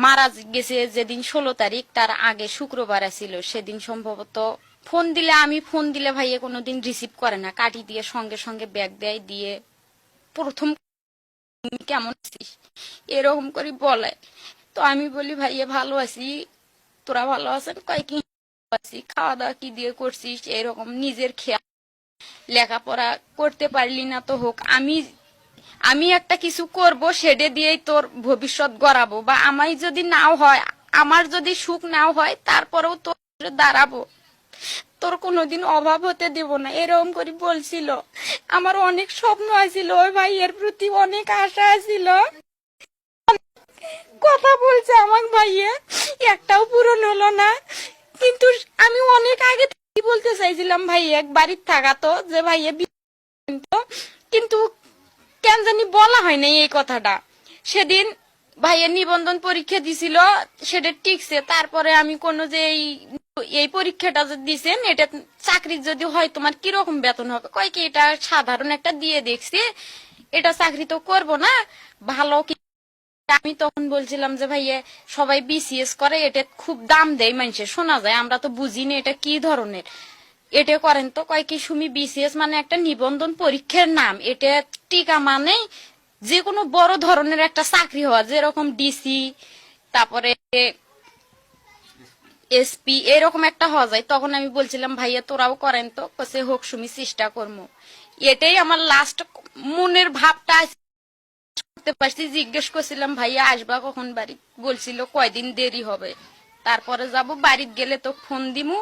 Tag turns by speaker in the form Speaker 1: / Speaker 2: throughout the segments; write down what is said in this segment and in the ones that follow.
Speaker 1: মারা গেছে যেদিন 16 তারিখ, তার আগে শুক্রবার ছিল, সেদিন সম্ভবত ফোন দিলে, আমি ফোন দিলে ভাইয়া কোনোদিন রিসিভ করে না, কাটি দিয়ে সঙ্গে সঙ্গে ব্যাগ দেয়, দিয়ে প্রথম কেমন আছিস এরকম করে বলে। তো আমি বলি ভাইয়া ভালো আছি, তোরা ভালো আছেন? কয় কি আছি, খাওয়া দাওয়া কি দিয়ে করছিস, এরকম নিজের খেয়াল, লেখাপড়া করতে পারলি না তো হোক, আমি আমি একটা কিছু করব, সেটা দিয়েই তোর ভবিষ্যৎ গড়াবো, বা আমায় যদি নাও হয়, আমার যদি সুখ নাও হয়, তারপরেও তোর দাঁড়াবো, তোর কোনোদিন অভাব হতে দেব না, এরকম করে বলছিল। আমার অনেক স্বপ্ন আছিল, ওই ভাইয়ের প্রতি অনেক আশা আছিল, কথা বলছে আমার ভাইয়ে, একটাও পূরণ হলো না। কিন্তু আমি অনেক আগে থেকে বলতে চাইছিলাম ভাইয়া বাড়ির থাকা, তো যে ভাইয়া কিন্তু কেন জানি বলা হয় নাই এই কথাটা। সেদিন ভাইয়ের নিবন্ধন পরীক্ষা দিছিল, সেটা টিকছে, তারপরে আমি কোনো যে এই পরীক্ষাটা যে দিছেন, এটা চাকরির যদি হয় তোমার কিরকম বেতন হবে, কয় কি এটা সাধারণ একটা দিয়ে দেখছি, এটা চাকরি তো করবো না, ভালো কি। আমি তখন বলছিলাম যে ভাইয়া সবাই বিসিএস করে, এটা খুব দাম দেয় মানুষে, শোনা যায়, আমরা তো বুঝিনি এটা কি ধরনের, এটা করেন তো। কয় কি সুমি, বিসিএস মানে একটা নিবন্ধন পরীক্ষার নাম, এটা টিকা মানে যে কোনো বড় ধরনের একটা চাকরি হওয়া, যেরকম ডিসি, তারপরে এসপি, এরকম একটা হওয়া যায়। তখন আমি বলছিলাম ভাইয়া তোরাও করেন তো, সে হোক সুমি, চেষ্টা করবো। এটাই আমার লাস্ট মনের ভাবটা করতে পারছি। জিজ্ঞেস করছিলাম ভাইয়া আসবা কখন বাড়ি, বলছিল কয়দিন দেরি হবে, তারপরে যাব, বাড়িতে গেলে তো ফোন দিমু,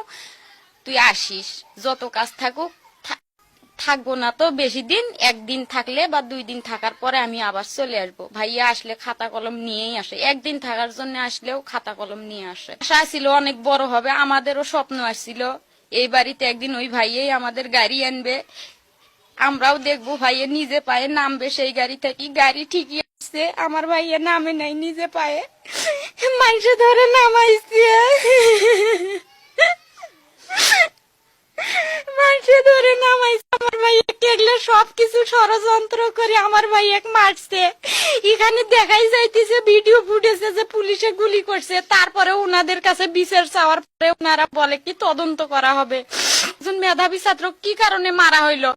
Speaker 1: তুই আসিস, যত কাজ থাকুক, থাকবো না তো বেশি দিন, একদিন থাকলে বা 2 দিন থাকার পরে আমি আবার চলে আসবো। ভাইয়া আসলে খাতা কলম নিয়েই আসে, একদিন থাকার জন্য আসলেও খাতা কলম নিয়ে আসে। আশা ছিল অনেক বড় হবে, আমাদেরও স্বপ্ন আসছিল এই বাড়িতে একদিন ওই ভাইয়াই আমাদের গাড়ি আনবে, আমরাও দেখবো ভাইয়া নিজে পায়ে নামবে সেই গাড়ি থেকে। গাড়ি ঠিকই আসছে, আমার ভাইয়া নামে নাই নিজে পায়ে, মানুষে ধরে নামাইছে, মানুষে ধরে নামাইছে। আমার ভাইয়া কেগলে সবকিছু ষড়যন্ত্র করে আমার ভাইয়া মারছে, এখানে দেখাই যাইতেছে ভিডিও ফুটেছে যে পুলিশে গুলি করছে, তারপরে ওনাদের কাছে বিচার চাওয়ার পরে ওনারা বলে কি তদন্ত করা হবে। একজন মেধাবী ছাত্র কি কারণে মারা হইলো,